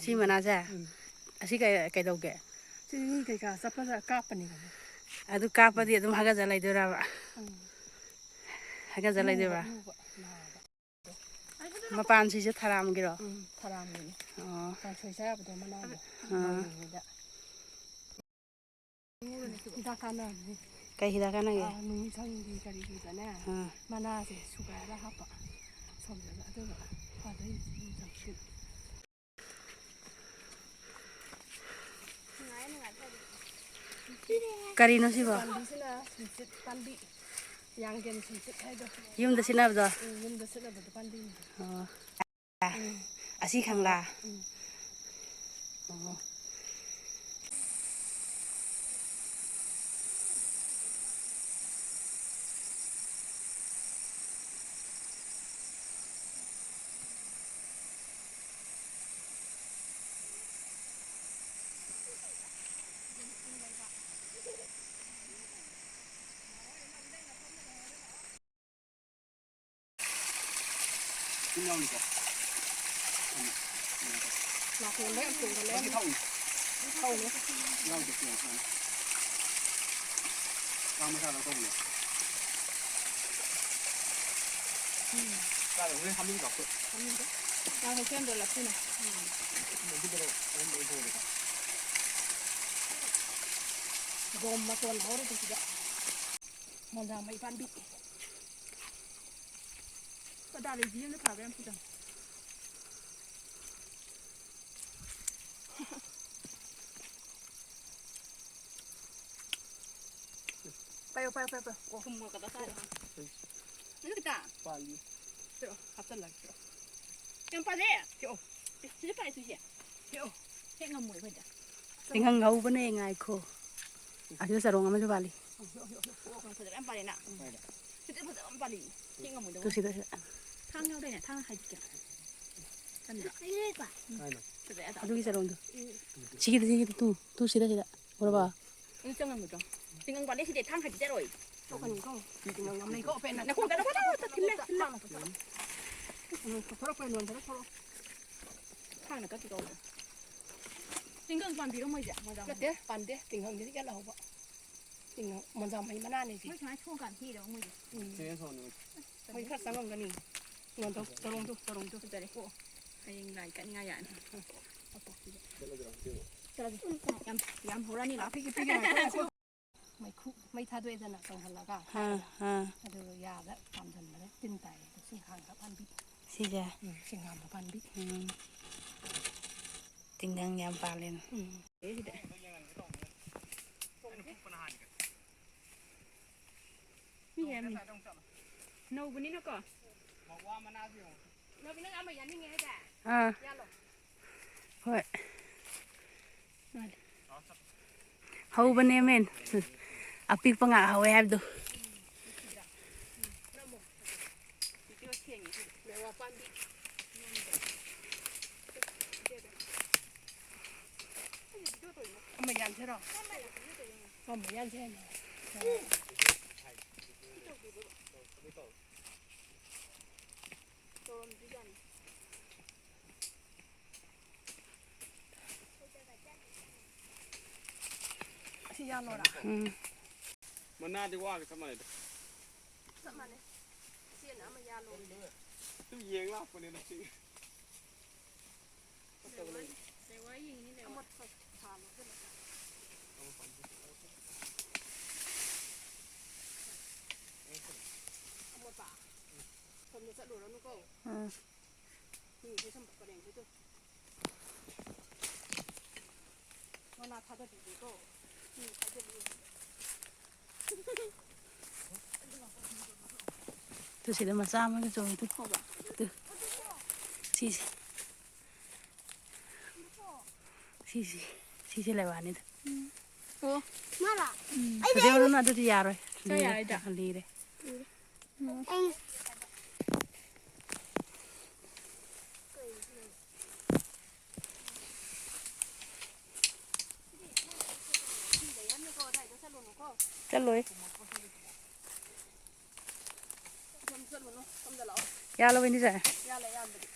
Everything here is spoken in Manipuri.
ꯁꯤ ꯃꯅꯥꯁꯦ ꯑꯁꯤ ꯀꯩꯗꯧꯒꯦ ꯁꯤ ꯀꯩꯀꯥ ꯆꯠꯄꯗ ꯀꯥꯞꯄꯅꯤ ꯑꯗꯨ ꯀꯥꯞꯄꯗꯤ ꯑꯗꯨꯝ ꯍꯥꯒꯠꯆ ꯂꯩꯗꯣꯏꯔꯕ ꯍꯥꯒꯠꯆ ꯂꯩꯗꯣꯏꯕ ꯃꯄꯥꯟꯁꯤꯁꯨ ꯊꯔꯥꯝꯒꯤꯔꯣ ꯊꯔꯥꯝꯒꯤꯅꯤ ꯑꯣ ꯀꯥꯡꯁꯣꯏ ꯆꯥꯕꯗꯣ ꯃꯅꯥꯗꯣ ꯅꯧꯔꯤꯉꯩꯗ ꯍꯤꯗꯥꯛ ꯀꯥꯟꯅꯕꯅꯤ ꯀꯩ ꯍꯤꯗꯥꯛ ꯀꯥꯟꯅꯒꯦ ꯅꯨꯡꯁꯪꯒꯤ ꯀꯔꯤꯒꯤꯗꯅꯦ ꯃꯅꯥꯁꯦ ꯁꯨꯒꯥꯏꯔꯒ ꯍꯥꯞꯄ ꯁꯣꯝꯗꯒ ꯑꯗꯨꯒ ꯐꯗꯣꯏꯅꯤ ꯅꯨꯡꯁꯪ ꯀꯔꯤꯅꯣ ꯁꯤꯕꯣ ꯄꯥꯝꯕꯤꯁꯤꯅ ꯁꯨꯝꯆꯤꯠ ꯄꯥꯝꯕꯤ ꯌꯥꯡꯒꯦꯟ ꯁꯨꯝꯆꯤꯠ ꯍꯥꯏꯗꯣ ꯌꯨꯝꯗ ꯁꯤꯖꯤꯟꯅꯕꯗꯣ ꯌꯨꯝꯗ ꯁꯤꯠꯅꯕꯗꯣ ꯄꯥꯝꯕꯤꯅꯤ ꯑꯣ ꯑꯁꯤ ꯈꯪꯂꯥ ꯑꯣ ꯒꯣꯝ ꯃꯇꯣꯟ ꯍꯧꯔꯤꯕꯁꯤꯗ ꯃꯣꯟꯖꯥꯡ ꯃꯩ ꯄꯥꯝꯕꯤ ꯀꯗꯥꯏꯗꯒꯤ ꯌꯨꯝꯗ ꯊꯥꯕ ꯌꯥꯝ ꯐꯖꯅ payo como cada sala no kita pali pero hapsan lang pero yung pali yo sila pa ito siya yo heng amoy ba da tingang ngꯧꯕꯅꯦ ꯉꯥꯏꯈꯣ ꯑꯗꯨ ꯆꯔꯣꯡ ꯑꯃꯁꯨ ꯄꯥꯜꯂꯤ ꯐꯖꯅ ꯌꯥꯝ ꯄꯥꯜꯂꯦꯅ ꯐꯖꯅ ꯌꯥꯝ ꯄꯥꯜꯂꯤ ꯍꯦꯡ ꯑꯃꯣꯏꯗ ꯇꯨ ꯁꯤꯗ ꯊꯥꯡ ꯌꯥꯎꯗꯣꯏꯅꯦ ꯊꯥꯡ ꯍꯥꯏꯗꯤꯀꯦ ꯑꯗꯨꯒꯤ ꯆꯔꯣꯡꯗꯣ ꯁꯤꯒꯤꯗ ꯇꯨ ꯁꯤꯗ ꯎꯔꯕ ꯆꯪꯉꯝꯒꯗ꯭ꯔꯣ ꯇꯤꯡꯉꯪ ꯄꯥꯜꯂꯦ ꯁꯤꯗꯤ ꯊꯥꯡ ꯍꯥꯏꯗꯤ ꯆꯔꯣꯏ ꯊꯣꯛꯀꯅꯤꯀꯣ ꯇꯤꯡꯉꯪ ꯉꯝꯅꯩꯀꯣ ꯄꯦꯟꯅ ꯅꯈꯣꯡ ꯀꯩꯅꯣ ꯊꯤꯜꯂꯦ ꯊꯣꯔꯛꯄꯩ ꯂꯣꯟꯗꯔ ꯊꯣꯔꯛꯑꯣ ꯊꯥꯡꯅ ꯀꯠꯇꯤ ꯇꯧꯕ ꯇꯤꯡꯉꯪ ꯄꯥꯟꯕꯤꯔꯣ ꯃꯣꯏꯁꯦ ꯅꯠꯇꯦ ꯄꯥꯟꯗꯦ ꯇꯤꯡꯉꯪꯗꯤ ꯀꯠꯂꯍꯧꯕ ꯇꯤꯡꯉꯪ ꯃꯣꯟꯖꯥꯡ ꯃꯩ ꯃꯅꯥꯅꯦ ꯁꯤ ꯃꯣꯏ ꯁꯨꯃꯥꯏꯅ ꯊꯣꯡꯀꯥꯟ ꯍꯤꯔꯕ ꯃꯣꯏꯁꯦ ꯃꯣꯏ ꯈꯔ ꯆꯪꯉꯝꯒꯅꯤ ꯆꯔꯣꯡꯗꯣ ꯐꯖꯔꯦ ꯑꯣ ꯍꯌꯦꯡ ꯂꯥꯏ ꯀꯠꯅꯤꯡꯉꯥꯏ ꯌꯥꯅꯤ ꯌꯥꯝ ꯍꯧꯔꯅꯤ ꯂꯥꯛꯑꯣ ꯃꯩ ꯊꯥꯗꯣꯛꯑꯦꯗꯅ ꯀꯪꯍꯜꯂꯒ ꯑꯗꯨꯒ ꯌꯥꯗ ꯄꯥꯝꯁꯤꯟꯕꯗ ꯇꯤꯟ ꯇꯥꯏꯌꯦ ꯁꯤꯡꯍꯥꯡꯗ ꯄꯥꯟꯕꯤ ꯁꯤꯁꯦ ꯁꯤꯡꯍꯥꯡꯗ ꯄꯥꯟꯕꯤ ꯇꯤꯡꯒꯪ ꯌꯥꯝ ꯄꯥꯜꯂꯦꯅ ꯅꯧꯕꯅꯤꯅꯀꯣ ꯅꯧꯕꯤ ꯅꯪ ꯑꯃ ꯌꯥꯅꯤꯡꯉꯦ ꯍꯥꯏꯗꯥꯏ ꯌꯥꯜꯂꯣ ꯍꯣꯏ ꯍꯧꯕꯅꯦ ꯃꯦꯟ ꯑꯄꯤꯛꯄ ꯉꯥꯛ ꯍꯧꯋꯦ ꯍꯥꯏꯕꯗꯣ ꯑꯃ ꯌꯥꯟꯁꯤꯔꯣ ꯑꯃ ꯌꯥꯟꯁꯤ ꯍꯥꯏꯅ ꯑꯁꯤ ꯌꯥꯜꯂꯣꯔꯥ ꯃꯅꯥꯗꯤ ꯋꯥꯒ ꯆꯞ ꯃꯥꯟꯅꯩꯗ ꯆꯞ ꯃꯥꯟꯅꯩ ꯆꯦꯅ ꯑꯃ ꯌꯥꯜꯂꯣ ꯁꯨꯝ ꯌꯦꯡ ꯂꯥꯛꯄꯅꯤꯅ ꯁꯤ ꯁꯣꯝꯗ ꯆꯠꯂꯨꯔꯅꯨꯀꯣ ꯁꯨꯝ ꯄꯔꯦꯡꯗꯨ ꯃꯅꯥ ꯊꯥꯗꯕꯤꯒꯦꯀꯣ ꯇꯨ ꯁꯤꯗ ꯃꯆꯥ ꯑꯃꯒ ꯆꯣꯡꯉꯤ ꯇꯨ ꯁꯤꯁꯦ ꯁꯤꯁꯦ ꯂꯩꯕꯥꯛꯅꯤꯗ ꯑꯣ ꯃꯥꯔꯥ ꯐꯖꯩꯔꯨꯅꯨ ꯑꯗꯨꯗꯤ ꯌꯥꯔꯣꯏ ꯌꯥꯔꯣꯏꯗ ꯂꯤꯔꯦ ꯆꯠꯂꯣꯏ ꯌꯥꯜꯂꯕꯣ ꯏꯅꯦꯆꯦ ꯌꯥꯜꯂꯦ ꯌꯥꯟꯕꯗꯤ